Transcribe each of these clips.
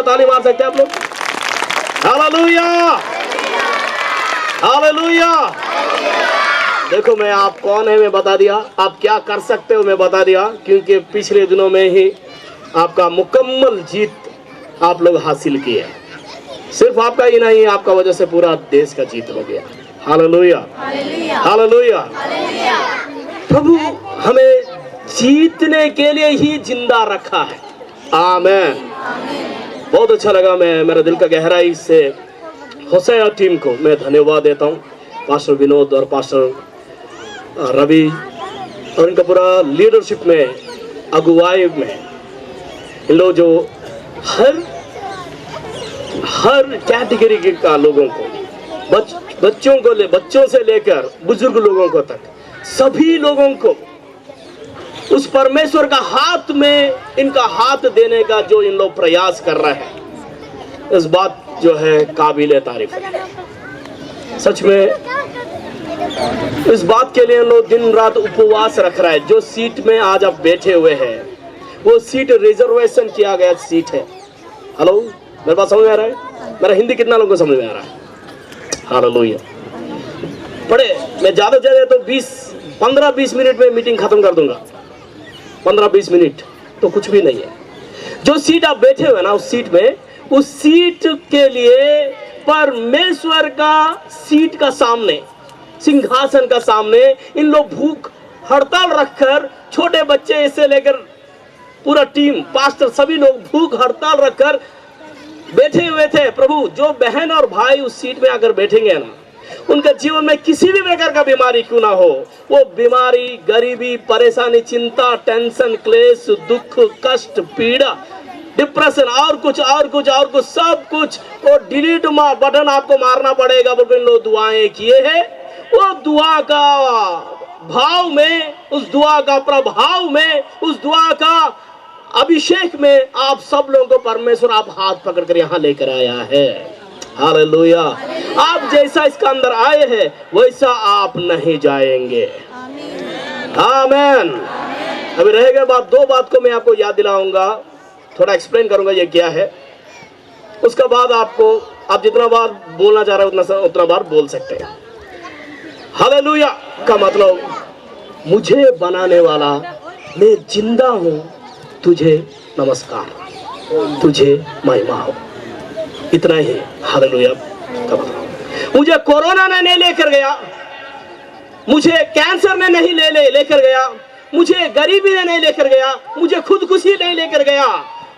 ताली मार सकते हैं आप लोग? Hallelujah, hallelujah. देखो मैं आप कौन है मैं बता दिया, आप क्या कर सकते हो मैं बता दिया, क्योंकि पिछले दिनों में ही आपका मुकम्मल जीत आप लोग हासिल किए। सिर्फ आपका ही नहीं, आपका वजह से पूरा देश का जीत हो गया। Hallelujah, hallelujah. प्रभु हमें जीतने के लिए ही जिंदा रखा है। आमीन। बहुत अच्छा लगा, मैं मेरा दिल का गहराई से होसेया टीम को मैं धन्यवाद देता हूँ, पास्टर विनोद और पास्टर रवि और इनका पूरा लीडरशिप में, अगुवाई में, इन लोग जो हर कैटेगरी का लोगों को, बच्चों से लेकर बुजुर्ग लोगों को तक, सभी लोगों को उस परमेश्वर का हाथ में इनका हाथ देने का जो इन लोग प्रयास कर रहे हैं, इस बात जो है काबिले तारीफ है। सच में इस बात के लिए इन लोग दिन रात उपवास रख रहा है। जो सीट में आज आप बैठे हुए हैं वो सीट रिजर्वेशन किया गया सीट है। हेलो, मेरे पास समझ में आ रहा है? मेरा हिंदी कितना लोगों को समझ में आ रहा है? हालेलुया। पढ़े, मैं ज्यादा से ज्यादा तो 15-20 मिनट में मीटिंग खत्म कर दूंगा। 15-20 मिनट तो कुछ भी नहीं है। जो सीट आप बैठे हुए ना, उस सीट में, उस सीट के लिए परमेश्वर का सीट का सामने, सिंहासन का सामने इन लोग भूख हड़ताल रखकर, छोटे बच्चे से लेकर पूरा टीम, पास्टर, सभी लोग भूख हड़ताल रखकर बैठे हुए थे। प्रभु, जो बहन और भाई उस सीट में आकर बैठेंगे ना, उनके जीवन में किसी भी प्रकार का बीमारी क्यों ना हो, वो बीमारी, गरीबी, परेशानी, चिंता, टेंशन, क्लेश, दुख, कष्ट, पीड़ा, डिप्रेशन और कुछ सब कुछ, वो डिलीट बटन आपको मारना पड़ेगा। बोल इन लोग दुआएं किए हैं, वो दुआ का भाव में, उस दुआ का प्रभाव में, उस दुआ का अभिषेक में आप सब लोगों को परमेश्वर आप हाथ पकड़कर यहाँ लेकर आया है। हालेलुया। आप जैसा इसका अंदर आए हैं वैसा आप नहीं जाएंगे। आमीन। अभी रहेगा बात, 2 बात को मैं आपको याद दिलाऊंगा, थोड़ा एक्सप्लेन करूंगा ये क्या है। उसके बाद आपको, आप जितना बार बोलना चाह रहे हैं उतना बार बोल सकते हैं। हालेलुया का मतलब, मुझे बनाने वाला, मैं जिंदा हूं, तुझे नमस्कार, तुझे महिमा हो, इतना ही हालेलुया का मतलब। मुझे कोरोना ने नहीं लेकर गया, मुझे कैंसर ने नहीं लेकर गया, मुझे गरीबी ने नहीं लेकर गया, मुझे खुदकुशी नहीं लेकर गया।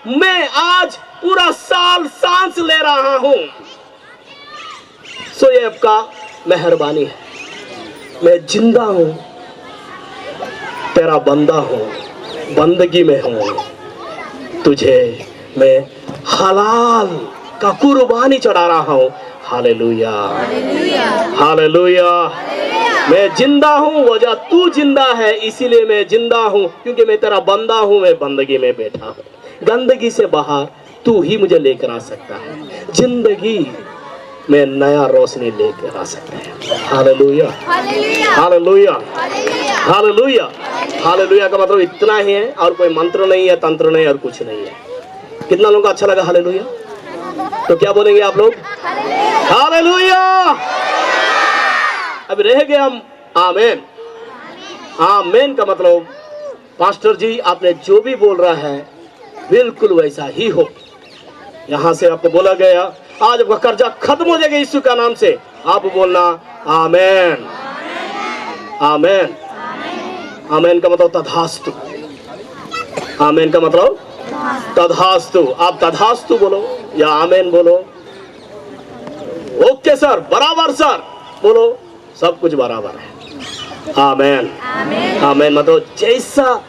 मैं आज पूरा साल सांस ले रहा हूं, सो ये आपका मेहरबानी है। मैं जिंदा हूं, तेरा बंदा हूं, बंदगी में हूं, तुझे मैं हलाल का कुर्बानी चढ़ा रहा हूं। Hallelujah, hallelujah. मैं जिंदा हूं, वजह तू जिंदा है, इसीलिए मैं जिंदा हूं, क्योंकि मैं तेरा बंदा हूं, मैं बंदगी में बैठा हूं। गंदगी से बाहर तू ही मुझे लेकर आ सकता है, जिंदगी में नया रोशनी लेकर आ सकता है। Hallelujah, hallelujah, hallelujah. हालेलुया का मतलब इतना ही है, और कोई मंत्र नहीं है, तंत्र नहीं, और कुछ नहीं है। कितना लोगों को अच्छा लगा हालेलुया? तो क्या बोलेंगे आप लोग? हालेलुया। अब रह गए हम आमीन। आमीन का मतलब, पास्टर जी आपने जो भी बोल रहा है बिल्कुल वैसा ही हो। यहां से आपको बोला गया आज आपका कर्जा खत्म हो जाएगा यीशु का नाम से, आप बोलना आमीन, आमीन। आमीन का मतलब तथास्तु। आमीन का मतलब तथास्तु। आप तथास्तु बोलो या आमीन बोलो, ओके सर, बराबर सर बोलो, सब कुछ बराबर है। आमीन, आमीन मतलब जैसा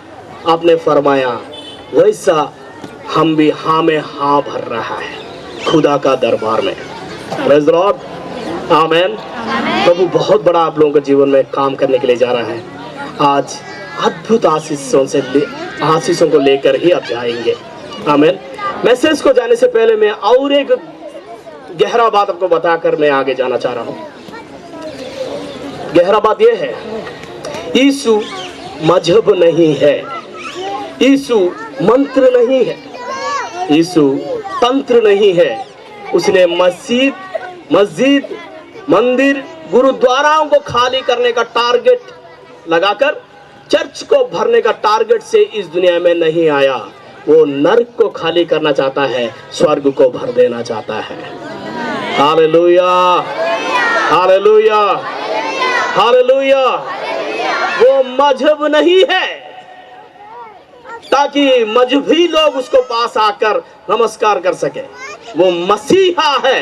आपने फरमाया वैसा हम भी हाँ में हाँ भर रहा है खुदा का दरबार में। Praise the Lord. आमीन। प्रभु बहुत बड़ा आप लोगों के जीवन में काम करने के लिए जा रहा है। आज अद्भुत आशीषों को लेकर ही आप जाएंगे। आमीन। मैसेज को जाने से पहले मैं और एक गहरा बात आपको बताकर मैं आगे जाना चाह रहा हूँ। गहरा बात यह है, यीशु मजहब नहीं है, यीशु मंत्र नहीं है, यीशु तंत्र नहीं है। उसने मस्जिद, मंदिर, गुरुद्वाराओं को खाली करने का टारगेट लगाकर चर्च को भरने का टारगेट से इस दुनिया में नहीं आया। वो नर्क को खाली करना चाहता है, स्वर्ग को भर देना चाहता है। Hallelujah, hallelujah, hallelujah. वो मजहब नहीं है ताकि मजहबी लोग उसको पास आकर नमस्कार कर सके। वो मसीहा है,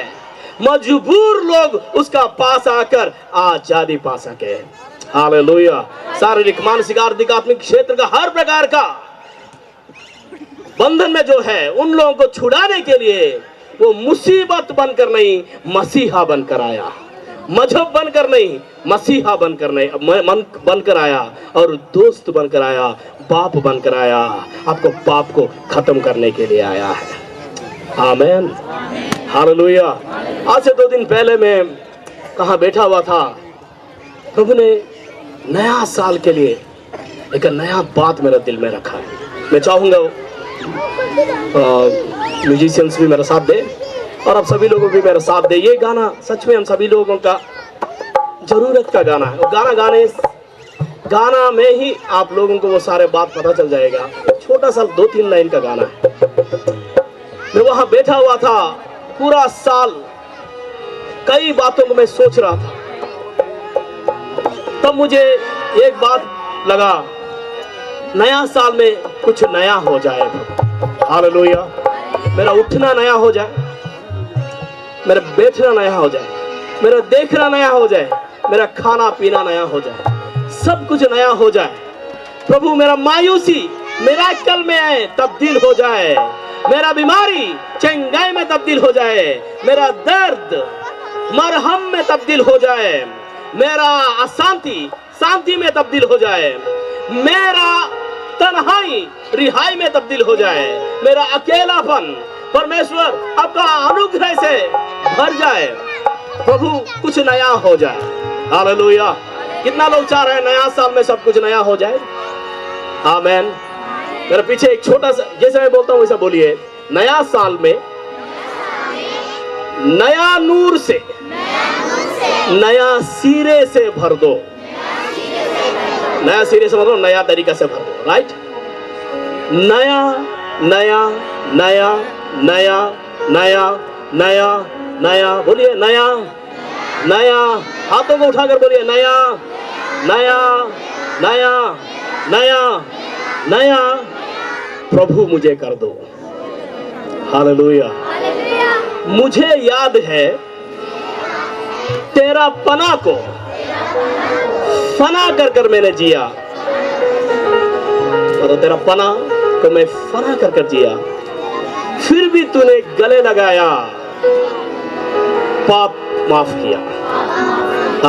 मजबूर लोग उसका पास आकर आजादी पा सके। हालेलुया। शारीरिक, मानसिक, आर्थिक, आत्मिक क्षेत्र का हर प्रकार का बंधन में जो है उन लोगों को छुड़ाने के लिए वो मुसीबत बनकर नहीं, मसीहा बनकर आया। मजहब बनकर नहीं, मसीहा बनकर आया, और दोस्त बनकर आया, बाप बनकर आया। आपको पाप को खत्म करने के लिए आया है। आमीन, हालेलुया। आज से 2 दिन पहले मैं कहाँ बैठा हुआ था, प्रभु ने नया साल के लिए एक नया बात मेरे दिल में रखा है। मैं चाहूँगा म्यूजिशियंस भी मेरा साथ दे और आप सभी लोगों भी मेरा साथ दे। ये गाना सच में हम सभी लोगों का जरूरत का गाना है। और गाना में ही आप लोगों को वो सारे बात पता चल जाएगा। छोटा सा 2-3 लाइन का गाना है। मैं वहां बैठा हुआ था, पूरा साल कई बातों को मैं सोच रहा था। तब मुझे एक बात लगा, नया साल में कुछ नया हो जाए। हालेलुया। मेरा उठना नया हो जाए, मेरा बैठना नया हो जाए, मेरा देखना नया हो जाए, मेरा खाना पीना नया हो जाए, सब कुछ नया हो जाए। प्रभु मेरा मायूसी मिरेकल में तब्दील हो जाए, मेरा बीमारी चंगाई में तब्दील हो जाए, मेरा दर्द मरहम में तब्दील हो जाए, मेरा अशांति शांति में तब्दील हो जाए, मेरा तन्हाई रिहाई में तब्दील हो जाए, मेरा अकेलापन परमेश्वर आपका अनुग्रह से भर जाए। प्रभु कुछ नया हो जाए। हालेलुया। कितना लोग चाह रहे हैं नया साल में सब कुछ नया हो जाए? आमीन। मेरे पीछे एक छोटा सा, जैसे मैं बोलता हूँ वैसा बोलिए, नया साल में नया नूर से नया सिरे से भर दो। नया सिरे से मतलब नया तरीका से भर दो। राइट? नया नया नया नया नया नया नया, बोलिए नया नया। हाथों को उठाकर बोलिए नया नया नया नया नया। प्रभु मुझे कर दो। हालेलुया। मुझे याद है तेरा पना को फना कर कर मैंने जिया। और तेरा पना को मैं फना कर कर जिया, फिर भी तूने गले लगाया, पाप माफ किया।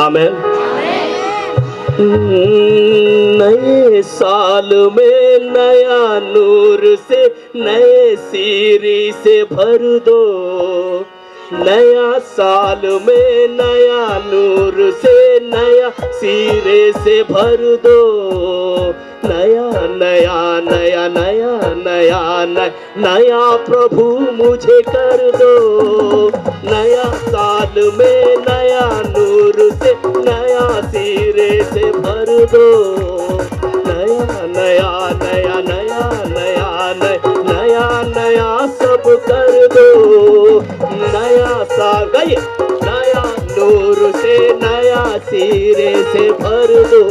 आमीन। नए साल में नया नूर से नए सिरे से भर दो। नया साल में नया नूर से नया सिरे से भर दो। नया नया नया नया नया नया नया प्रभु मुझे कर दो। नया साल में नया नूर से नया सिरे से भर दो। नया नया नया नया नया नया नया सब कर दो। नया साल गए, नया नूर से नया सिरे से भर दो।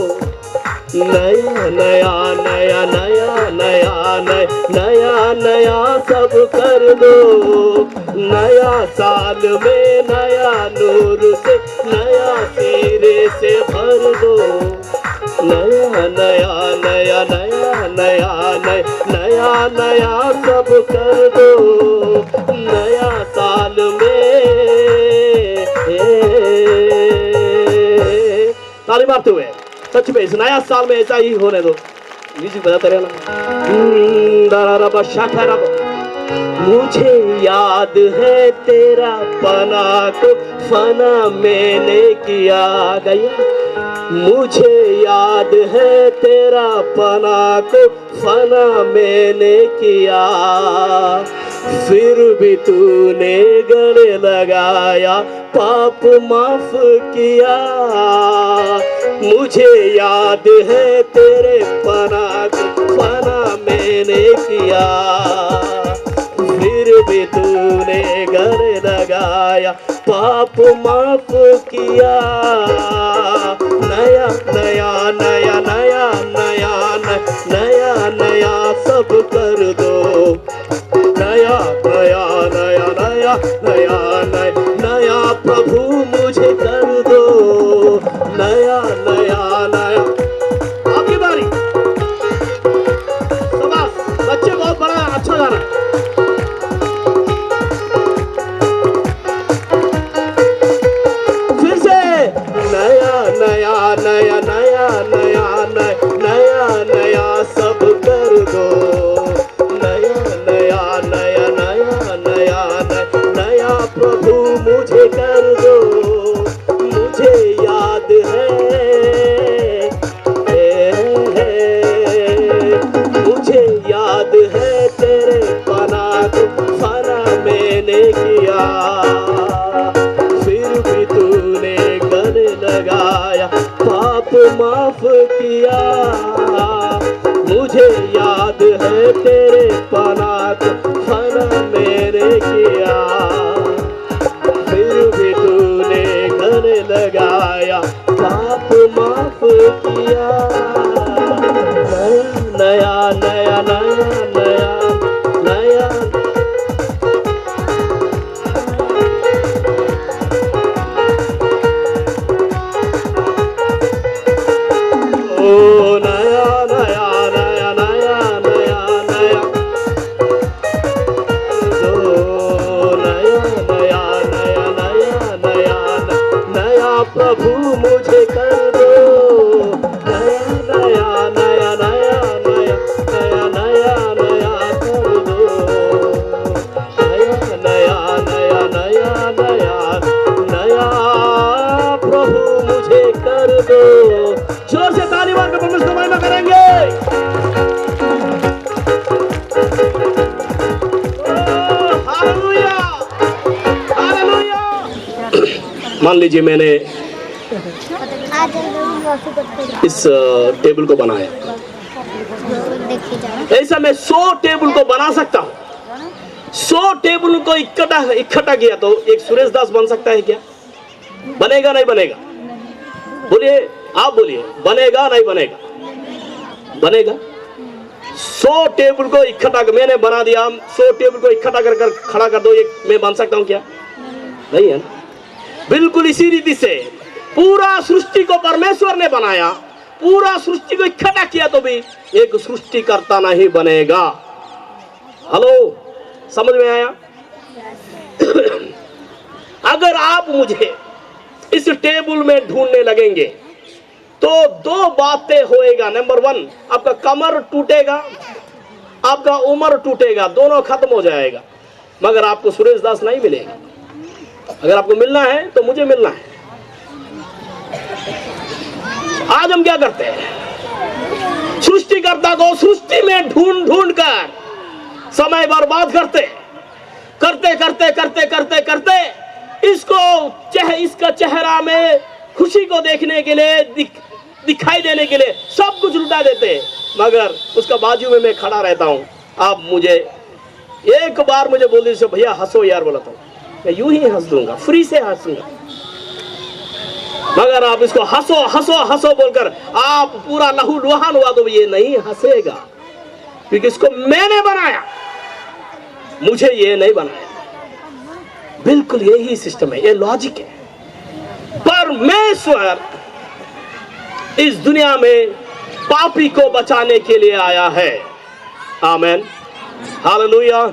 नया नया नया नया नया नया नया सब कर दो। नया साल में नया नूर से नया सिरे से भर दो। नया नया नया नया नया नया नया सब कर दो। नया साल में ताली मारते हुए सच में इस नया साल में ऐसा ही होने दो। म्यूजिक बजाते रहना। मुझे याद है तेरा पना को फना मैंने किया गया। मुझे याद है तेरा पना को फना मैंने किया। फिर भी तूने गले लगाया, पाप माफ किया। मुझे याद है तेरे फना मैंने किया। फिर भी तूने गले लगाया, पाप माफ किया। नया नया नया नया नया नया नया सब कर दो। नया नया नया नया नया नया प्रभु मुझे कर दो। नया नया नया। आपकी बारी। शाबाश, बच्चे बहुत बड़ा अच्छा गाना है। फिर से नया नया नया नया नया नया नया सब कर दो। नया नया नया नया नया नया प्रभु मुझे कर दो। मुझे याद है, मुझे याद है तेरे फना मैंने किया। फिर भी तूने गले लगाया, पाप माफ किया। मुझे याद है तेरे फना मैंने किया। फिर भी तूने गले लगाया, पाप माफ किया। नया नया नया नया नया। ओ नया नया नया नया नया नया। ओ नया नया नया नया नया नया प्रभु मुझे कर दो। नया नया नया नया नया नया नया नया कर दो। नया नया नया नया नया नया प्रभु मुझे कर दो। जोर से ताली मार के परमेश्वर को महिमा करेंगे। Hallelujah, hallelujah. मान लीजिए मैंने इस टेबल को बनाया, ऐसा मैं 100 टेबल को बना सकता हूँ। 100 टेबल को इकट्ठा किया तो एक सुरेश दास बन सकता है क्या? बनेगा नहीं बनेगा? बोलिए, आप बोलिए, बनेगा नहीं बनेगा? बनेगा। 100 टेबल को इकट्ठा मैंने बना दिया, 100 टेबल को इकट्ठा कर खड़ा कर दो, एक मैं बन सकता हूं क्या? नहीं है ना। बिल्कुल इसी रीति से पूरा सृष्टि को परमेश्वर ने बनाया, पूरा सृष्टि को इकट्ठा किया तो भी एक सृष्टिकर्ता नहीं बनेगा। हेलो, समझ में आया? अगर आप मुझे इस टेबल में ढूंढने लगेंगे तो 2 बातें होएगा। नंबर 1, आपका कमर टूटेगा, आपका उम्र टूटेगा, दोनों खत्म हो जाएगा, मगर आपको सुरेश दास नहीं मिलेगा। अगर आपको मिलना है तो मुझे मिलना है। आज हम क्या करते हैं? सृष्टिकर्ता को सृष्टि में ढूंढ ढूंढ कर समय बर्बाद करते करते करते करते करते करते इसका चेहरा में खुशी को देखने के लिए, दिखाई देने के लिए सब कुछ लुटा देते, मगर उसका बाजू में मैं खड़ा रहता हूं। आप मुझे एक बार मुझे बोल दीजिए, भैया हंसो यार, बोला था मैं यूं ही हंस दूंगा, फ्री से हंसूंगा। मगर आप इसको हंसो हंसो हंसो बोलकर आप पूरा लहू लुहान हुआ तो ये नहीं हंसेगा, क्योंकि इसको मैंने बनाया, मुझे ये नहीं बनाया। बिल्कुल यही सिस्टम है, ये लॉजिक है। परमेश्वर इस दुनिया में पापी को बचाने के लिए आया है। आमेन, हालेलुया।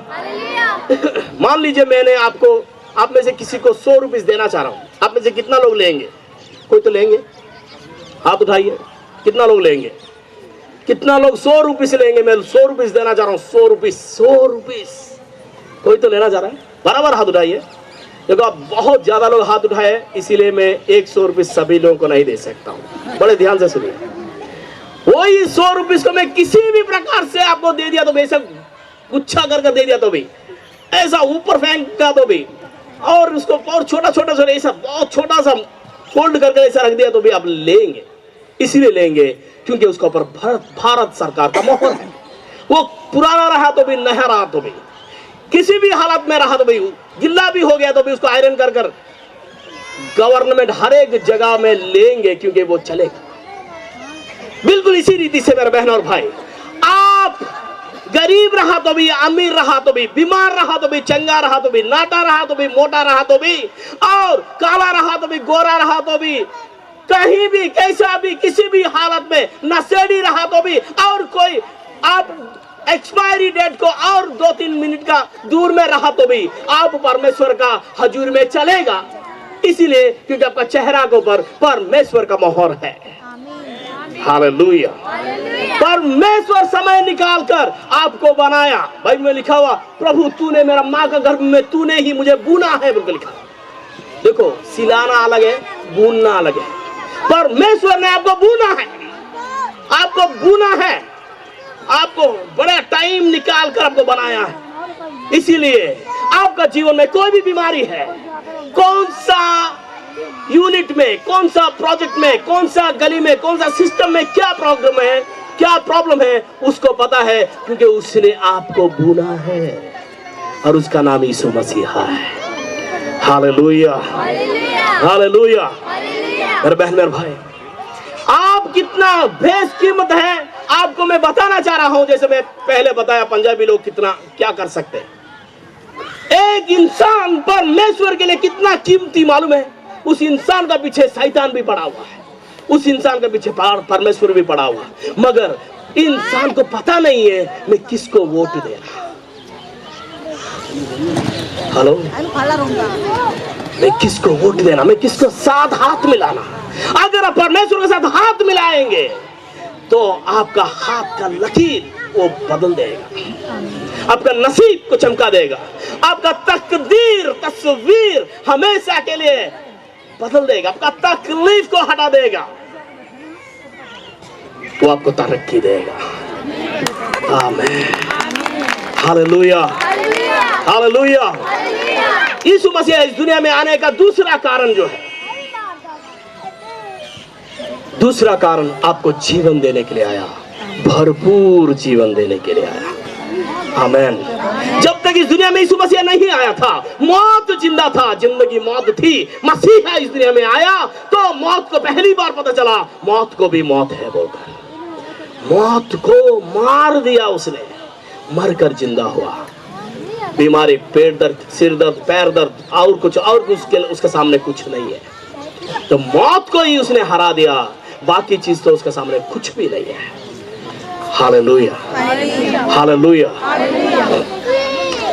मान लीजिए मैंने आप में से किसी को 100 रुपये देना चाह रहा हूं। आप में से कितना लोग लेंगे? कोई तो लेंगे, हाथ उठाइए। कितना लोग लेंगे? कितना लोग 100 रुपये से लेंगे? मैं 100 रुपये देना चाह रहा हूँ। 100 रुपये, 100 रुपये। कोई तो लेना चाह रहा है? बराबर हाथ उठाइए। देखो आप बहुत ज्यादा लोग हाथ उठाए, इसीलिए मैं 100 रुपये सभी लोगों को नहीं दे सकता हूँ। बड़े ध्यान से सुनिए। वही 100 रुपये को मैं किसी भी प्रकार से आपको दे दिया तो बेशक गुच्छा कर दे दिया तो भी ऐसा ऊपर फेंका तो भी, और उसको और छोटा छोटा छोटा ऐसा बहुत छोटा सा फोल्ड करके ऐसा रख दिया तो भी आप लेंगे। इसीलिए लेंगे क्योंकि उसके ऊपर भारत सरकार का मोहर है। वो पुराना रहा तो भी, नया रहा तो भी, किसी भी हालत में रहा तो भी, गिल्ला भी हो गया तो भी उसको आयरन कर कर गवर्नमेंट हर एक जगह में लेंगे क्योंकि वो चलेगा। बिल्कुल इसी रीति से मेरे बहन और भाई, आप गरीब रहा तो भी, अमीर रहा तो भी, बीमार रहा तो भी, चंगा रहा तो भी, नाटा रहा तो भी, मोटा रहा तो भी, और काला रहा तो भी, गोरा रहा तो भी, कहीं भी कैसा भी किसी भी हालत में नशेड़ी रहा तो भी, और कोई आप एक्सपायरी डेट को और 2-3 मिनट का दूर में रहा तो भी आप परमेश्वर का हजूर में चलेगा। इसीलिए क्योंकि आपका चेहरा के ऊपर परमेश्वर का मोहर है। हालेलुया। परमेश्वर समय निकालकर आपको बनाया। बाइबल में लिखा हुआ, प्रभु तूने मेरा माँ का गर्भ में तूने ही मुझे बुना है, बिल्कुल लिखा। देखो, सिलाना अलग है, बुनना अलग है। परमेश्वर ने आपको बुना है, आपको बुना है, आपको बड़ा टाइम निकाल कर आपको बनाया है। इसीलिए आपका जीवन में कोई भी बीमारी है, कौन सा यूनिट में, कौन सा प्रोजेक्ट में, कौन सा गली में, कौन सा सिस्टम में क्या प्रॉब्लम है, उसको पता है क्योंकि उसने आपको बुना है और उसका नाम यीशु मसीहा है। Hallelujah, hallelujah. मेरे बहन मेरे भाई, आप कितना बेशकीमत है आपको मैं बताना चाह रहा हूं। जैसे मैं पहले बताया, पंजाबी लोग कितना क्या कर सकते हैं। एक इंसान परमेश्वर के लिए कितना कीमती मालूम है। उस इंसान का पीछे शैतान भी पड़ा हुआ है, उस इंसान के पीछे परमेश्वर भी पड़ा हुआ है, मगर इंसान को पता नहीं है मैं किसको वोट देना। हेलो, मैं किसको वोट देना, मैं किसको साथ हाथ मिलाना। अगर आप परमेश्वर के साथ हाथ मिलाएंगे तो आपका हाथ का लकीर वो बदल देगा, आपका नसीब को चमका देगा, आपका तस्वीर हमेशा के लिए बदल देगा, आपका तकलीफ को हटा देगा, वो आपको तरक्की देगा। आमीन, हालेलुया, हालेलुया। यीशु मसीह इस दुनिया में आने का दूसरा कारण जो है, दूसरा कारण आपको जीवन देने के लिए आया, भरपूर जीवन देने के लिए आया। आमीन। जब तक इस दुनिया में यीशु मसीह नहीं आया था, मौत जिंदा था, जिंदगी मौत थी। मसीहा इस दुनिया में आया तो मौत को पहली बार पता चला, मौत को भी मौत है बोलकर मौत को मार दिया उसने, मरकर जिंदा हुआ। बीमारी, पेट दर्द, सिर दर्द, पैर दर्द और कुछ उसके सामने कुछ नहीं है। तो मौत को ही उसने हरा दिया, बाकी चीज तो उसके सामने कुछ भी नहीं है। Hallelujah, hallelujah.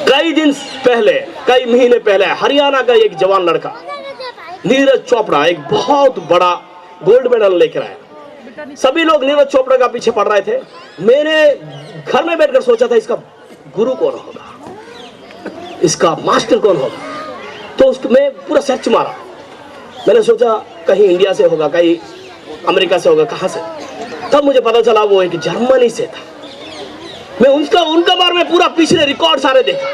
कई दिन पहले, कई महीने पहले हरियाणा का एक जवान लड़का नीरज चोपड़ा एक बहुत बड़ा गोल्ड मेडल लेकर आया। सभी लोग नीरज चोपड़ा का पीछे पड़ रहे थे। मैंने घर में बैठकर सोचा था इसका गुरु कौन होगा, इसका मास्टर कौन होगा। तो उसको मैं पूरा सर्च मारा। मैंने सोचा कहीं इंडिया से होगा, कहीं अमेरिका से होगा, कहां से। तब मुझे पता चला वो एक जर्मनी से था। मैं उनका बारे में पूरा पिछले रिकॉर्ड सारे देखा।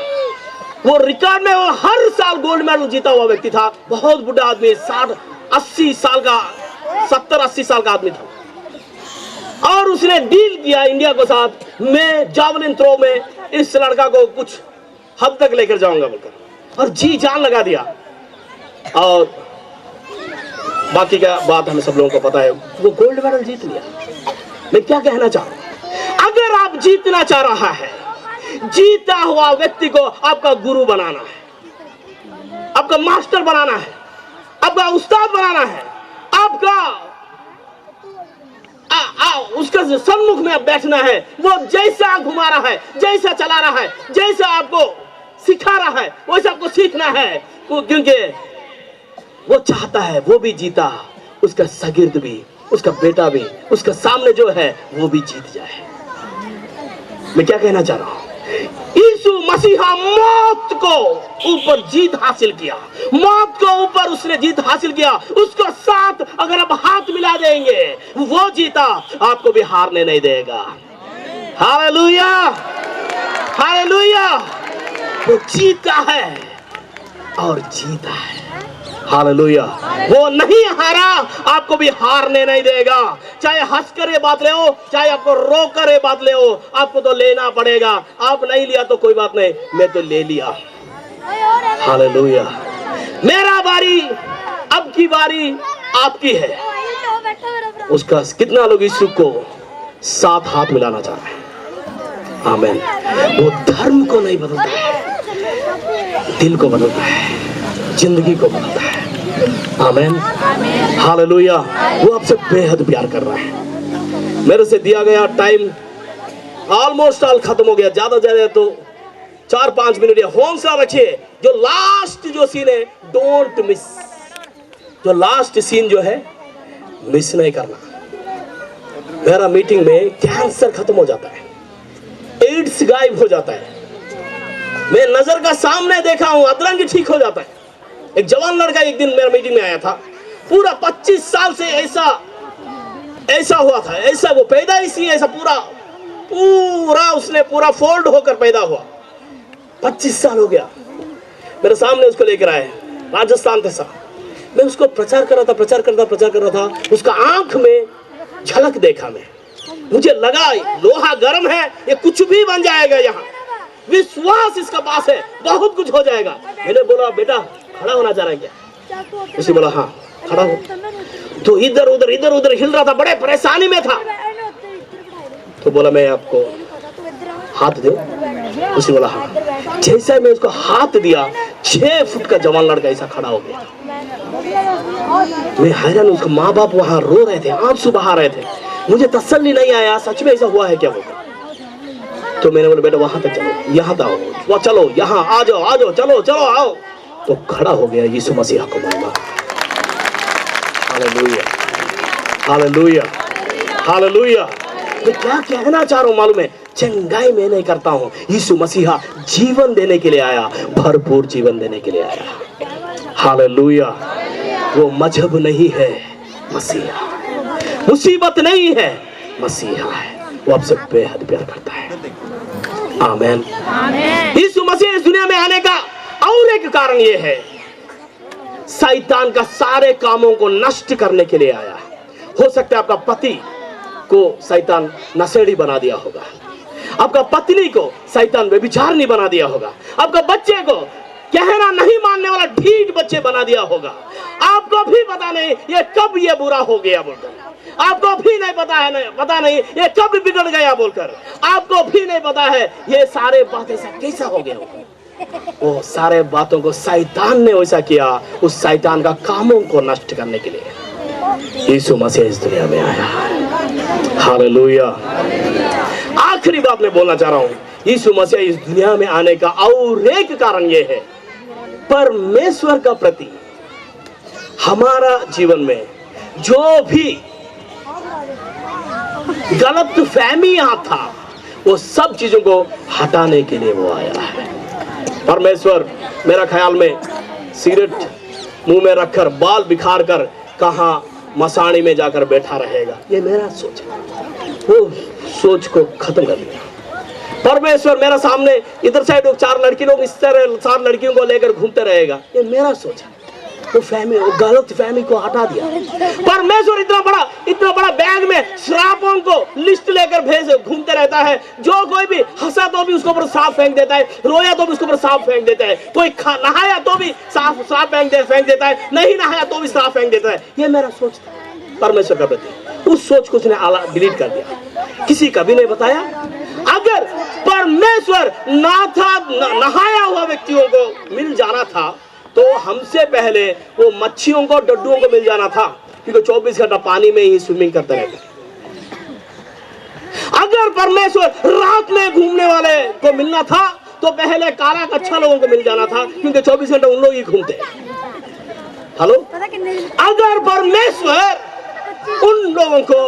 वो रिकॉर्ड में वो हर साल गोल्ड मेडल जीता हुआ व्यक्ति था। बहुत बुढ़ा आदमी, 60-80 साल का, 70-80 साल का आदमी था। और उसने डील किया इंडिया के साथ, मैं जावलिन थ्रो में इस लड़का को कुछ हद तक लेकर जाऊंगा बोलकर, और जी जान लगा दिया। और बाकी का बात हमें सब लोगों को पता है, वो गोल्ड मेडल जीत लिया। मैं क्या कहना चाह रहा हूं, अगर आप जीतना चाह रहा है, जीता हुआ व्यक्ति को आपका गुरु बनाना है, आपका मास्टर बनाना है, आपका उस्ताद बनाना है, आपका उसका सन्मुख में आप बैठना है। वो जैसा घुमा रहा है, जैसा चला रहा है, जैसा आपको सिखा रहा है, वैसा आपको सीखना है। क्योंकि वो चाहता है वो भी जीता, उसका शागिर्द भी, उसका बेटा भी, उसका सामने जो है वो भी जीत जाए। मैं क्या कहना चाह रहा हूं, यीशु मसीहा मौत को ऊपर जीत हासिल किया, मौत को ऊपर उसने जीत हासिल किया। उसको साथ अगर आप हाथ मिला देंगे, वो जीता, आपको भी हारने नहीं देगा। हालेलुया, हालेलुया, वो जीता है और जीता है। हालेलुया। वो नहीं हारा, आपको भी हारने नहीं देगा। चाहे हंस कर ये बात ले हो, चाहे आपको रो कर ये बात ले हो, आपको तो लेना पड़ेगा। आप नहीं लिया तो कोई बात नहीं, मैं तो ले लिया। हालेलुया। मेरा बारी, अब की बारी आपकी है। उसका कितना लोग यीशु को साथ हाथ मिलाना चाह रहे हैं? आमीन। वो धर्म को नहीं बदलता है, दिल को बदलता है, जिंदगी को बदलता है। आमीन। हालेलुया। वो आपसे बेहद प्यार कर रहा है। मेरे से दिया गया टाइम ऑलमोस्ट ऑल खत्म हो गया। ज्यादा ज्यादा तो 4-5 मिनट। या हौसला रखिए। जो लास्ट जो सीन है, डोंट मिस। जो लास्ट सीन जो है, मिस नहीं करना। मेरा मीटिंग में कैंसर खत्म हो जाता है, एड्स गायब हो जाता है। मैं नजर का सामने देखा हूं, अदरंग ठीक हो जाता है। एक जवान लड़का एक दिन मेरा मीटिंग में आया था। पूरा 25 साल से ऐसा हुआ था, ऐसा वो पैदा इसी ऐसा पूरा उसने पूरा फोल्ड होकर पैदा हुआ। 25 साल हो गया। मेरे सामने उसको लेकर आए, राजस्थान था। मैं उसको प्रचार कर रहा था। उसका आंख में झलक देखा मैं। मुझे लगा लोहा गर्म है, ये कुछ भी बन जाएगा। यहाँ विश्वास इसका पास है, बहुत कुछ हो जाएगा। मैंने बोला, बेटा खड़ा होना चाह रहा है क्या? उसे बोला हाँ खड़ा हो। तो इधर उधर हिल रहा था, बड़े परेशानी में था। तो बोला मैं आपको हाथ दूं? उसे बोला हाँ। जैसे मैं उसको हाथ दिया, 6 फुट का जवान लड़का ऐसा खड़ा हो गया। मैं हैरान। उसके माँ बाप वहां रो रहे थे, आंसू बहा रहे थे। मुझे तसल्ली नहीं आया, सच में ऐसा हुआ है क्या होगा? तो मैंने बोला बेटा वहां तक चलो, यहाँ तक आओ, वो चलो, यहाँ आ जाओ, चलो आओ। तो खड़ा हो गया। यीशु मसीह को महिमा। Hallelujah, hallelujah, hallelujah. मैं क्या कहना चाह रहा हूं मालूम है? चंगाई मैं नहीं करता हूं, यीशु मसीहा जीवन देने के लिए आया, भरपूर जीवन देने के लिए आया। हालेलुया। वो मजहब नहीं है, मसीहा। मुसीबत नहीं है, मसीहा है। वो आपसे बेहद प्यार करता है। आमीन। यीशु मसीह इस दुनिया में आने का और एक कारण ये है, शैतान का सारे कामों को नष्ट करने के लिए आया। हो सकता है आपका पति को शैतान नशेड़ी बना दिया होगा, आपका पत्नी को शैतान व्यभिचारिणी बना दिया होगा, आपका बच्चे को कहना नहीं मानने वाला ढीठ बच्चे बना दिया होगा। आपको भी पता नहीं ये कब ये बुरा हो गया बोलकर, आपको भी नहीं पता नहीं ये कब बिगड़ गया बोलकर, आपको भी नहीं पता है ये सारे बातें कैसा हो गया होगा। वो सारे बातों को शैतान ने वैसा किया, उस शैतान का कामों को नष्ट करने के लिए यीशु मसीह इस दुनिया में आया। हालेलुया। आखिरी बात मैं बोलना चाह रहा हूं, यीशु मसीह इस दुनिया में आने का और एक कारण यह है, परमेश्वर का प्रति हमारा जीवन में जो भी गलत फहमी यहां था, वो सब चीजों को हटाने के लिए वो आया है। परमेश्वर मेरा ख्याल में सिगरेट मुंह में रखकर, बाल बिखार कर कहां मसाणी में जाकर बैठा रहेगा, ये मेरा सोच है। वो सोच को खत्म कर दिया। परमेश्वर मेरा सामने इधर साइड 4 लड़की लोग इस तरह 4 लड़कियों को लेकर घूमते रहेगा, ये मेरा सोच है। वो गलत फहमी को हटा दिया। परमेश्वर इतना बड़ा बैग में श्रापों को लिस्ट लेकर भेज घूमते रहता है। जो कोई भी हंसा तो भी उसके ऊपर सांप फेंक देता है, रोया तो भी उसके ऊपर सांप फेंक देता है, कोई नहाया तो भी सांप फेंक देता है, नहीं नहाया तो भी सांप फेंक देता है। ये मेरा सोच था परमेश्वर का प्रति। उस सोच को उसने डिलीट कर दिया, किसी का भी नहीं बताया। अगर परमेश्वर नहाया हुआ व्यक्तियों को मिल जाना था तो हमसे पहले वो मच्छियों को, डड्डुओं को मिल जाना था, क्योंकि 24 घंटा पानी में ही स्विमिंग करते रहते। अगर परमेश्वर रात में घूमने वाले को मिलना था तो पहले काला कच्चा लोगों को मिल जाना था, क्योंकि 24 घंटा उन लोग ही घूमते। हेलो। अगर परमेश्वर उन लोगों को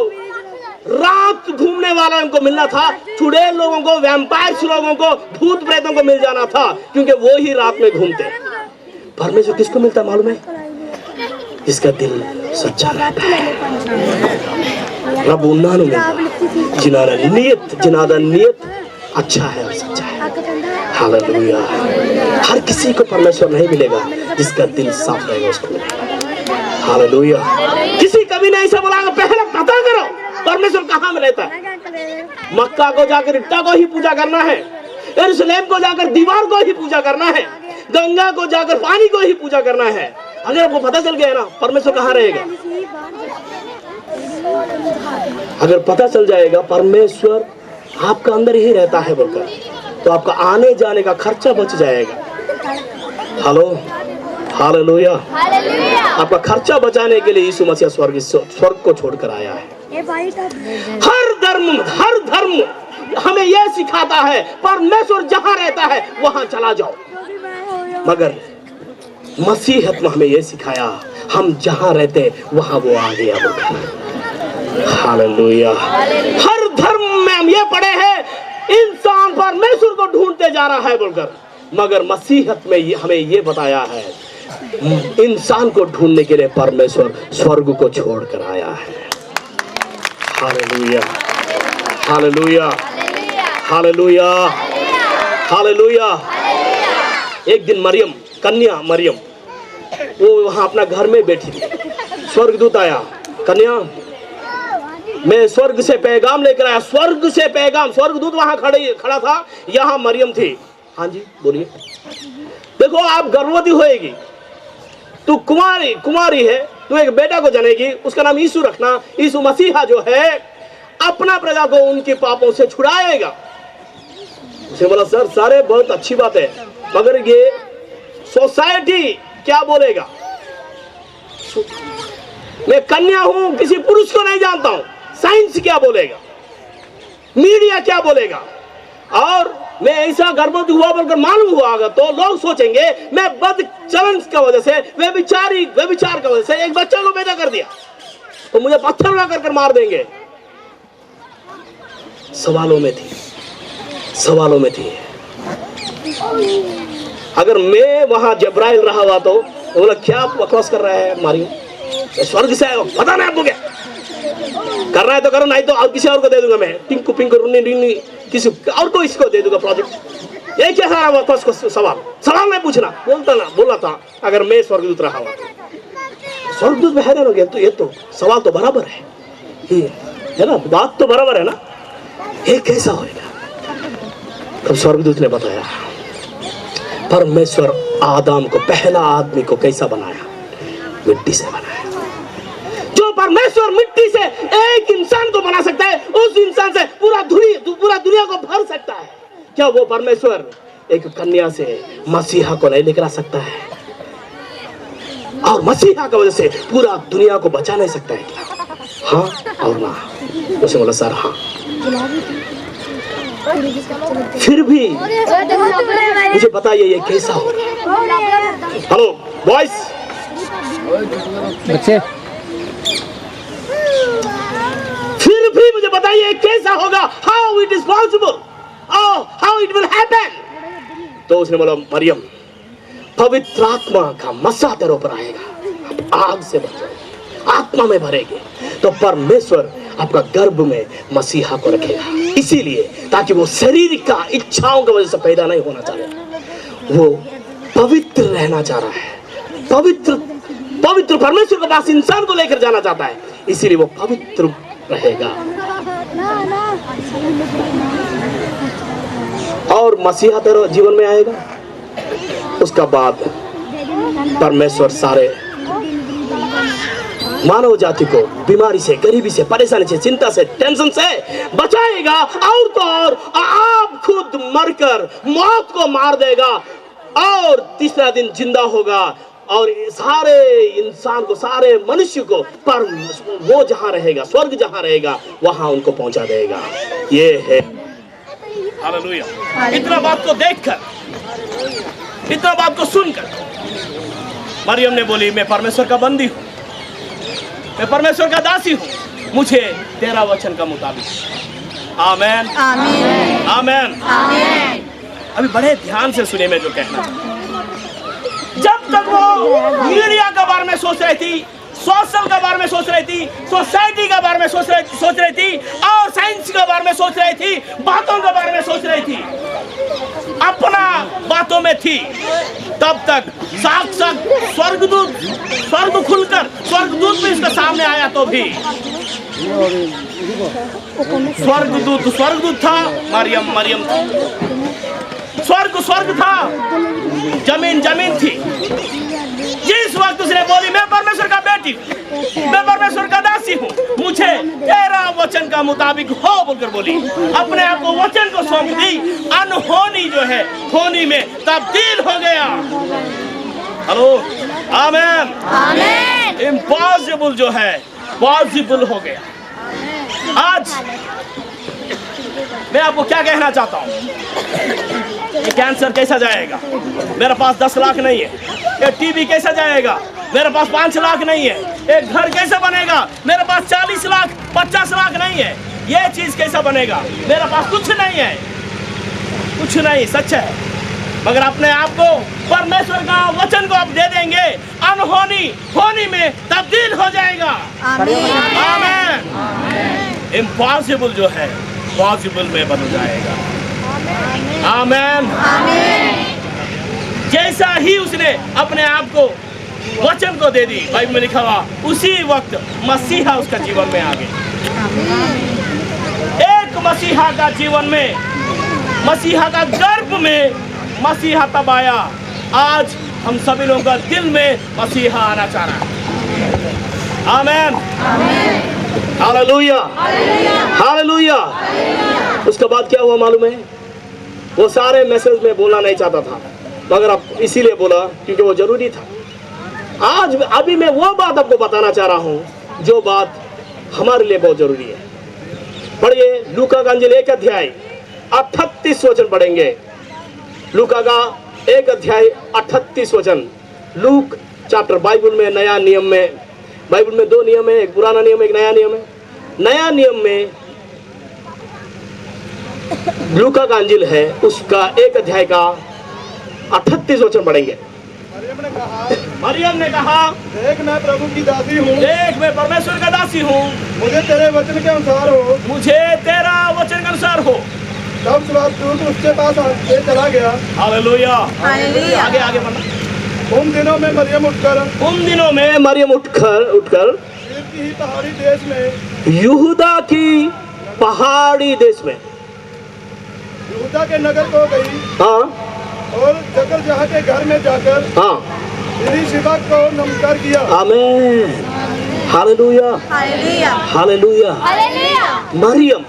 रात घूमने वालों को मिलना था, चुड़ैल लोगों को, वैम्पायर्स लोगों को, भूत प्रेतों को मिल जाना था, क्योंकि वो ही रात में घूमते। परमेश्वर किसको मिलता मालूम है? जिसका दिल सच्चा रहता है। रब उन्होंने जिनादा नियत अच्छा है और सच्चा है। हालेलुया। हर किसी को परमेश्वर नहीं मिलेगा, जिसका दिल साफ रहेगा उसको मिलेगा। हालेलुया। किसी कभी नहीं ऐसा बोला पहले पता करो परमेश्वर कहाँ में रहता है। मक्का को जाकर इट्टा को ही पूजा करना है, यरूशलेम को जाकर दीवार को ही पूजा करना है, गंगा को जाकर पानी को ही पूजा करना है। अगर आपको पता चल गया ना परमेश्वर कहाँ रहेगा, अगर पता चल जाएगा परमेश्वर आपका अंदर ही रहता है बोलकर, तो आपका आने जाने का खर्चा बच जाएगा। Hello, hallelujah. आपका खर्चा बचाने के लिए यीशु मसीह स्वर्ग को छोड़कर आया है। हर धर्म हमें यह सिखाता है परमेश्वर जहां रहता है वहां चला जाओ, मगर मसीहत में हमें यह सिखाया हम जहां रहते वहां वो आ गया। हालेलुया। हर धर्म में हम ये पढ़े हैं इंसान परमेश्वर को ढूंढते जा रहा है बोलकर, मगर मसीहत में हमें ये बताया है इंसान को ढूंढने के लिए परमेश्वर स्वर्ग को छोड़कर आया है। Hallelujah, hallelujah, hallelujah, hallelujah. एक दिन मरियम, कन्या मरियम, वो वहां अपना घर में बैठी थी। स्वर्गदूत आया, कन्या मैं स्वर्ग से पैगाम लेकर आया, स्वर्ग से पैगाम। स्वर्गदूत वहां खड़ा था, यहाँ मरियम थी। हाँ जी बोलिए। देखो आप गर्भवती होएगी, तू कुमारी है, तू एक बेटा को जनेगी, उसका नाम यीशु रखना। यीशु मसीहा जो है अपना प्रजा को उनके पापों से छुड़ाएगा। उसे बोला सर सारे बहुत अच्छी बात है, मगर ये सोसाइटी क्या बोलेगा, मैं कन्या हूं, किसी पुरुष को नहीं जानता हूं, साइंस क्या बोलेगा, मीडिया क्या बोलेगा, और मैं ऐसा गर्भवती हुआ बोलकर मालूम हुआ अगर तो लोग सोचेंगे मैं बद चलन की वजह से, व्यभिचार की वजह से एक बच्चा को पैदा कर दिया तो मुझे पत्थर उड़ा कर मार देंगे। सवालों में थी। अगर मैं वहां जब्राइल रहा हुआ तो बोला क्या बकवास कर रहा है मारियो, स्वर्ग से आया, पता नहीं आपको क्या करना है तो करो, नहीं तो और किसी और को दे दूंगा मैं, टिंकू पिंकू रुन्नी रिन्नी किसी और को इसको दे दूंगा प्रोजेक्ट। ये क्या सारा बकवास को सवाल नहीं पूछना, बोला था अगर मैं स्वर्गदूत रहा हुआ तो। स्वर्गदूत में हैरान हो गया, तो ये तो सवाल तो बराबर है ना, बात तो बराबर है ना, ये कैसा होएगा। तब स्वर्गदूत ने बताया परमेश्वर आदम को, पहला आदमी को कैसा बनाया, मिट्टी से बनाया। जो परमेश्वर मिट्टी से एक इंसान को बना सकता है, उस इंसान से पूरा दुनिया को भर सकता है। क्या वो परमेश्वर एक कन्या से मसीहा को नहीं लेकर आ सकता है, और मसीहा की वजह से पूरा दुनिया को बचा नहीं सकता है क्या? हाँ और ना। उसे बोला सर हाँ। फिर भी मुझे बताइए ये कैसा हो। हेलो बॉयज, बच्चे, फिर भी मुझे बताइए कैसा होगा, how it is possible, how it will happen. तो उसने बोला मरियम पवित्र आत्मा का मसा तेरे ऊपर आएगा, आग से भर जाएगी, आत्मा में भरेगी, तो परमेश्वर आपका गर्भ में मसीहा को रखेगा। इसीलिए ताकि वो शारीरिक का इच्छाओं की वजह से पैदा नहीं होना चाह रहा, वो पवित्र रहना चाह रहा है, पवित्र परमेश्वर के पास इंसान को लेकर जाना चाहता है, इसीलिए वो पवित्र रहेगा। और मसीहा तेरे जीवन में आएगा, उसका बाद परमेश्वर सारे मानव जाति को बीमारी से, गरीबी से, परेशानी से, चिंता से, टेंशन से बचाएगा, और तो और आप खुद मरकर मौत को मार देगा और तीसरा दिन जिंदा होगा, और सारे इंसान को, सारे मनुष्य को पर वो जहां रहेगा, स्वर्ग जहां रहेगा वहां उनको पहुंचा देगा। ये है हालेलुया। इतना बात को देखकर, इतना बात को सुनकर मरियम ने बोली मैं परमेश्वर का बंदी हूं, मैं परमेश्वर का दासी हूं, मुझे तेरा वचन का मुताबिक। आमेन, आमेन, आमेन, आमेन। अभी बड़े ध्यान से सुनिए मैं जो कहना चाहता हूं। जब तक वो मीडिया के बारे में सोच रही थी, सोशल के बारे में सोच रही थी, सोसाइटी के बारे में सोच रही थी और साइंस के बारे में सोच रही थी, बातों के बारे में सोच रही थी, अपना बातों में थी। तब तक साक्षात स्वर्ग खुलकर स्वर्गदूत भी इसके सामने आया, तो भी स्वर्गदूत था, मरियम स्वर्ग था, जमीन थी। जिस वक्त उसने बोली मैं परमेश्वर का बेटी, मैं परमेश्वर का दासी हूँ, मुझे तेरा वचन का मुताबिक हो बोलकर बोली, अपने आप को वचन को सौंप दी, अनहोनी जो है होनी में तब्दील हो गया। हेलो, आमीन आमीन। इम्पॉसिबल जो है पॉसिबल हो गया। आज मैं आपको क्या कहना चाहता हूँ, ये कैंसर कैसा जाएगा, मेरे पास 10 लाख नहीं है। ये टीबी कैसा जाएगा, मेरे पास 5 लाख नहीं है। एक घर कैसा बनेगा, मेरे पास 40 लाख 50 लाख नहीं है। ये चीज कैसा बनेगा, मेरे पास कुछ नहीं है, कुछ नहीं। सच है, मगर अपने आप को परमेश्वर का वचन को आप दे देंगे, अनहोनी होनी में तब्दील हो जाएगा। आमीन। इम्पॉसिबल जो है पॉसिबल में बन जाएगा। आमीन आमीन। जैसा ही उसने अपने आप को वचन को दे दी, बाइबल में लिखा हुआ उसी वक्त मसीहा उसका जीवन में आ गए। एक मसीहा का जीवन में, मसीहा का गर्भ में मसीहा तब आया। आज हम सभी लोगों का दिल में मसीहा आना चाह रहा है। आमीन हालेलुया हालेलुया। उसके बाद क्या हुआ मालूम है, वो सारे मैसेज में बोलना नहीं चाहता था, मगर अब इसीलिए बोला क्योंकि वो जरूरी था। आज अभी मैं वो बात आपको बताना चाह रहा हूं जो बात हमारे लिए बहुत जरूरी है। पढ़िए लूका का अंजील 1 अध्याय 38 वचन पढ़ेंगे। लूका का 1 अध्याय 38 वचन। लूक चैप्टर, बाइबल में नया नियम में, बाइबल में 2 नियम है, एक पुराना नियम एक नया नियम है। नया नियम में लूका का अंजील है, उसका 1 अध्याय का 38 वचन पढ़ेंगे। मरियम ने कहा देख मैं प्रभु की दासी हूँ, देख मैं परमेश्वर का दासी हूँ, मुझे तेरे वचन के अनुसार हो, मुझे तेरा वचन के अनुसार हो। तब स्वर्गदूत उसके पास से चला गया। Hallelujah hallelujah. आगे आगे बढ़ना। उन दिनों में मरियम उठकर की पहाड़ी देश में, यहूदा की पहाड़ी देश में, यहूदा के नगर को गई। हाँ, और जकरयाह के घर में जाकर हाँ, एलीशिबा को नमस्कार किया। आमीन हालेलुया हालेलुया हालेलुया। मरियम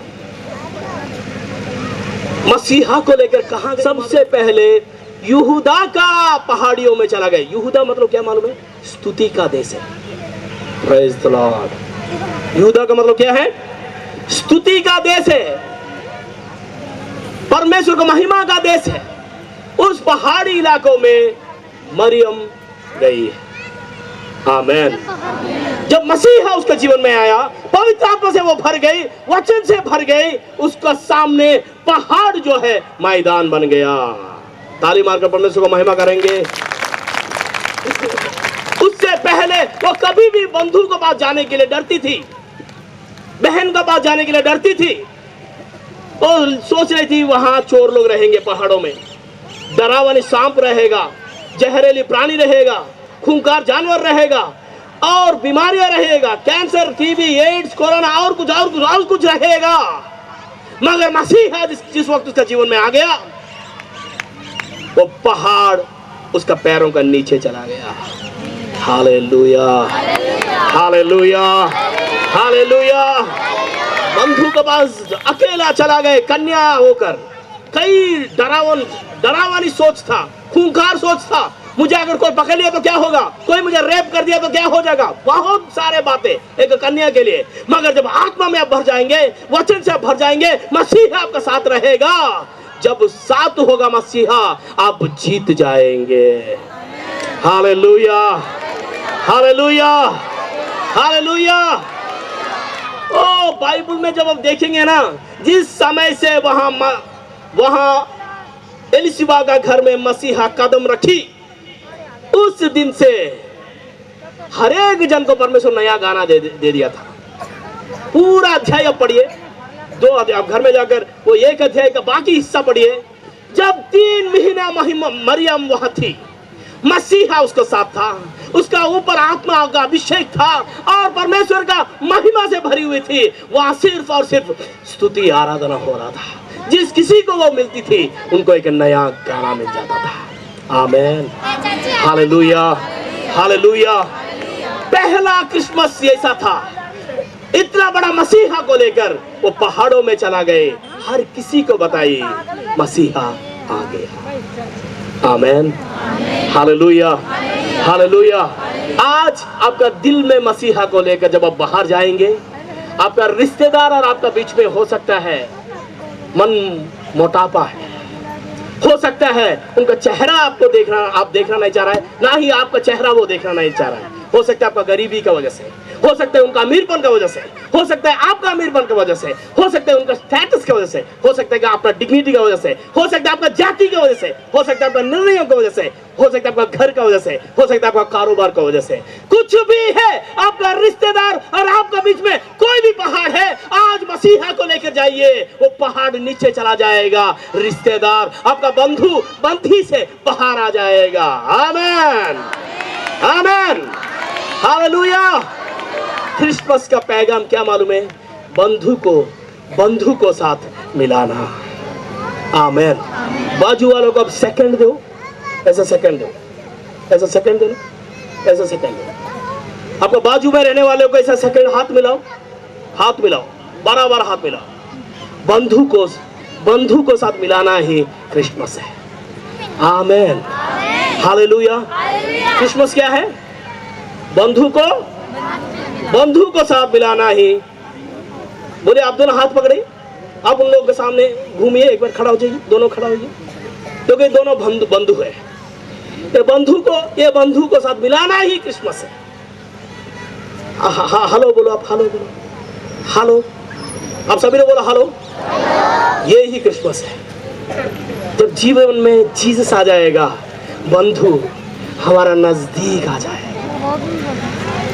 मसीहा को लेकर कहाँ गए? सबसे पहले यहूदा का पहाड़ियों में चला गया। यहूदा मतलब क्या मालूम है? स्तुति का देश है। Praise the Lord. यहूदा का मतलब क्या है? स्तुति का देश है, परमेश्वर का महिमा का देश है। उस पहाड़ी इलाकों में मरियम गई है। आमीन। जब मसीहा उसके जीवन में आया, पवित्र आत्मा से वो भर गई, वचन से भर गई, उसका सामने पहाड़ जो है मैदान बन गया। ताली मारकर परमेश्वर को महिमा करेंगे। उससे पहले वो कभी भी बंधु के पास जाने के लिए डरती थी, बहन के पास जाने के लिए डरती थी। वो सोच रही थी वहां चोर लोग रहेंगे, पहाड़ों में डरावनी सांप रहेगा, जहरीली प्राणी रहेगा, खूंखार जानवर रहेगा और बीमारियां रहेगा, कैंसर, टीबी, एड्स, कोरोना और कुछ रहेगा। मगर मसीहा जिस वक्त उसका जीवन में आ गया, वो पहाड़ उसका पैरों का नीचे चला गया। Hallelujah hallelujah hallelujah. बंधु के पास अकेला चला गए, कन्या होकर। कई डरावनी सोच था, खूंखार सोच था। मुझे अगर कोई पकड़ लिया तो क्या होगा, कोई मुझे रेप कर दिया तो क्या हो जाएगा, बहुत सारे बातें एक कन्या के लिए। मगर जब आत्मा में आप भर जाएंगे, वचन से आप भर जाएंगे, मसीहा आपका साथ रहेगा। जब साथ होगा मसीहा, आप जीत जाएंगे। Hallelujah hallelujah hallelujah. ओ बाइबल में जब आप देखेंगे ना, जिस समय से वहां एलीशिबा का घर में मसीहा कदम रखी, उस दिन से हर एक जन को परमेश्वर नया गाना दे दिया था। पूरा अध्याय अब पढ़िए, 2 अध्याय, आप घर में जाकर वो 1 अध्याय का बाकी हिस्सा पढ़िए। जब 3 महीना मरियम वहां थी, मसीहा उसको साथ था, उसका ऊपर आत्मा का अभिषेक था और परमेश्वर का महिमा से भरी हुई थी। वहां सिर्फ और सिर्फ स्तुति आराधना हो रहा था। जिस किसी को वो मिलती थी उनको एक नया गाना मिल जाता था। आमेन, हालेलुया, हालेलुया। पहला क्रिसमस ऐसा था, इतना बड़ा मसीहा को लेकर वो पहाड़ों में चला गए, हर किसी को बताइए मसीहा आ गया। आमेन, हालेलुया, हालेलुया। आज आपका दिल में मसीहा को लेकर जब आप बाहर जाएंगे, आपका रिश्तेदार और आपका बीच में हो सकता है मन मोटापा है, हो सकता है उनका चेहरा आपको देखना नहीं चाह रहा है, ना ही आपका चेहरा वो देखना नहीं चाह रहा है। हो सकता है आपका गरीबी का वजह से, हो सकता है उनका अमीरपन का वजह से, हो सकता है आपका अमीरपन की वजह से, हो सकता है उनका स्टेटस की वजह से, हो सकता है कि आपका डिग्निटी की वजह से, हो सकता है आपका जाति की वजह से, हो सकता है आपका निर्णयों की वजह से, हो सकता है आपका घर का वजह से, हो सकता है आपका कारोबार की वजह से। कुछ भी है, आपका रिश्तेदार और आपका बीच में कोई भी पहाड़ है, आज मसीहा को लेकर जाइए, वो पहाड़ नीचे चला जाएगा। रिश्तेदार, आपका बंधु बंधी से बाहर आ जाएगा। आमेन, आमेन, हालेलुया। क्रिसमस का पैगाम क्या मालूम है? बंधु को साथ मिलाना। आमेन। बाजू वालों को अब सेकंड दो, ऐसा सेकंड दो, ऐसा सेकंड दो, ऐसा सेकंड दो। आपको बाजू में रहने वालों को ऐसा सेकंड हाथ मिलाओ, हाथ मिलाओ, बराबर हाथ मिलाओ। बंधु को साथ मिलाना ही क्रिसमस है। आमेन, हालेलुया। क्रिसमस क्या है? बंधु को साथ मिलाना ही। बोले आप दोनों हाथ पकड़े, आप उन लोगों के सामने घूमिए, एक बार खड़ा हो जाइए, दोनों खड़ा होइए, क्योंकि दोनों बंधु है। ये बंधु को साथ मिलाना ही क्रिसमस है। हेलो बोलो, आप हेलो बोलो, हेलो, आप सभी ने बोला हेलो। ये ही क्रिसमस है। जब जीवन में जीसस आ जाएगा, बंधु हमारा नजदीक आ जाएगा,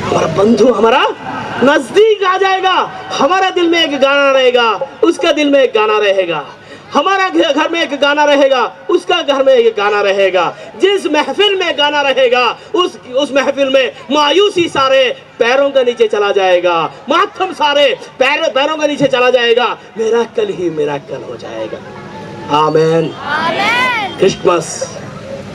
हमारा बंधु हमारा नजदीक आ जाएगा। हमारा दिल में एक गाना रहेगा, उसका दिल में एक गाना रहेगा। हमारा घर में एक गाना रहेगा, उसका घर में एक गाना रहेगा। जिस महफिल में गाना रहेगा, उस महफिल में मायूसी सारे पैरों के नीचे चला जाएगा, मातम सारे पैरों के नीचे चला जाएगा। मेरा कल ही मेरा कल हो जाएगा। आमेन। क्रिसमस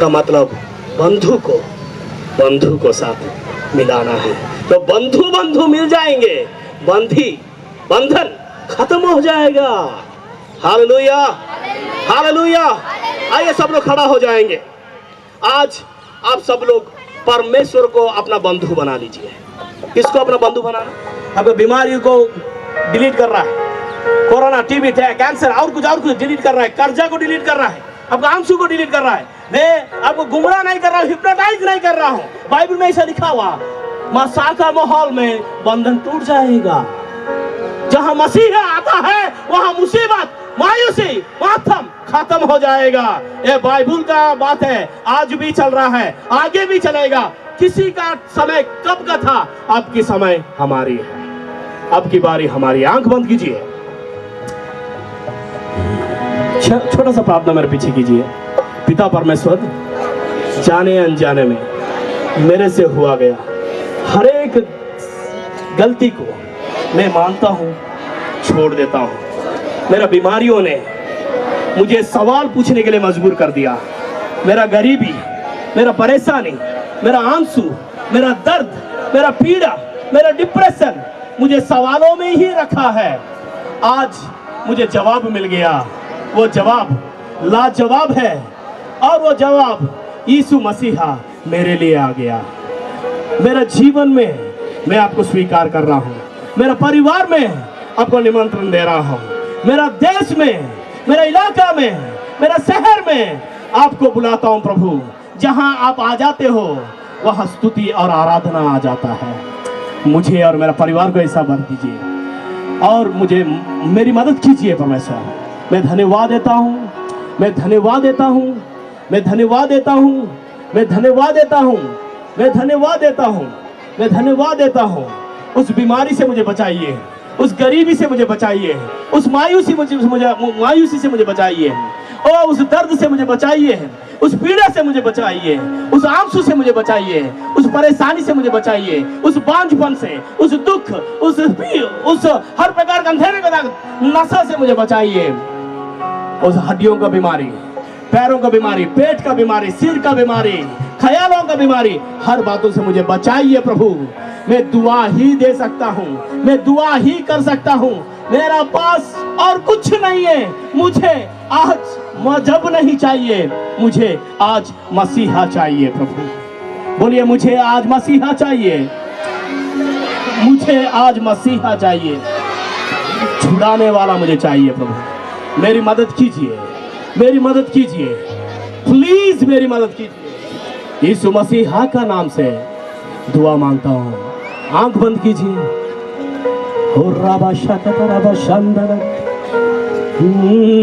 का मतलब बंधु को साथ मिलाना है। तो बंधु मिल जाएंगे, बंधन खत्म हो जाएगा। Hallelujah, hallelujah. आइए सब लोग खड़ा हो जाएंगे। आज आप सब लोग परमेश्वर को अपना बंधु बना लीजिए। किसको अपना बंधु बनाना? आपको बीमारियों को डिलीट कर रहा है, कोरोना, टीबी, कैंसर और कुछ डिलीट कर रहा है, कर्जा को डिलीट कर रहा है, आपका आंसू को डिलीट कर रहा है। मैं आपको गुमराह नहीं कर रहा हूँ, हिप्नोटाइज नहीं कर रहा हूँ। बाइबल में ऐसा लिखा हुआ, मसा का माहौल में बंधन टूट जाएगा। जहां मसीहा आता है वहां मुसीबत, मायूसी, मातम खत्म हो जाएगा। ये बाइबल का बात है, आज भी चल रहा है, आगे भी चलेगा। किसी का समय कब का था, अब की समय हमारी है, अब की बारी हमारी। आंख बंद कीजिए, छोटा सा प्रार्थना मेरे पीछे कीजिए। पिता परमेश्वर, जाने अनजाने में मेरे से हुआ गया हर एक गलती को मैं मानता हूँ, छोड़ देता हूँ। मेरा बीमारियों ने मुझे सवाल पूछने के लिए मजबूर कर दिया। मेरा गरीबी, मेरा परेशानी, मेरा आंसू, मेरा दर्द, मेरा पीड़ा, मेरा डिप्रेशन मुझे सवालों में ही रखा है। आज मुझे जवाब मिल गया। वो जवाब लाजवाब है और वो जवाब यीशु मसीहा मेरे लिए आ गया। मेरा जीवन में मैं आपको स्वीकार कर रहा हूँ, मेरा परिवार में आपको निमंत्रण दे रहा हूँ, मेरा देश में, मेरा इलाका में, मेरा शहर में आपको बुलाता हूँ प्रभु। जहाँ आप आ जाते हो वहाँ स्तुति और आराधना आ जाता है। मुझे और मेरा परिवार को ऐसा भर दीजिए और मुझे मेरी मदद कीजिए परमेश्वर। मैं धन्यवाद देता हूँ, मैं धन्यवाद देता हूँ, मैं धन्यवाद देता हूँ, मैं धन्यवाद देता हूँ, मैं धन्यवाद देता हूँ। मैं धन्यवाद देता हूँ। उस बीमारी से मुझे बचाइए, उस गरीबी से मुझे बचाइए, उस मायूसी से मुझे बचाइए, और उस दर्द से मुझे बचाइए, उस पीड़ा से मुझे बचाइए, उस आंसू से मुझे बचाइए, उस परेशानी से मुझे बचाइए, उस बांझपन से, उस दुख, उस हर प्रकार का अंधेरे का नशा से मुझे बचाइए। उस हड्डियों का बीमारी, पैरों का बीमारी, पेट का बीमारी, सिर का बीमारी, ख्यालों का बीमारी, हर बातों से मुझे बचाइए प्रभु। मैं दुआ ही दे सकता हूँ, मैं दुआ ही कर सकता हूँ। मेरा पास और कुछ नहीं है। मुझे आज मजहब नहीं चाहिए, मुझे आज मसीहा चाहिए प्रभु। बोलिए, मुझे आज मसीहा चाहिए, मुझे आज मसीहा चाहिए। छुड़ाने वाला मुझे चाहिए प्रभु। मेरी मदद कीजिए, मेरी मदद कीजिए, प्लीज मेरी मदद कीजिए। यीशु मसीहा का नाम से दुआ मांगता हूँ। आंख बंद कीजिए। हो राबा शाका राबा शांदर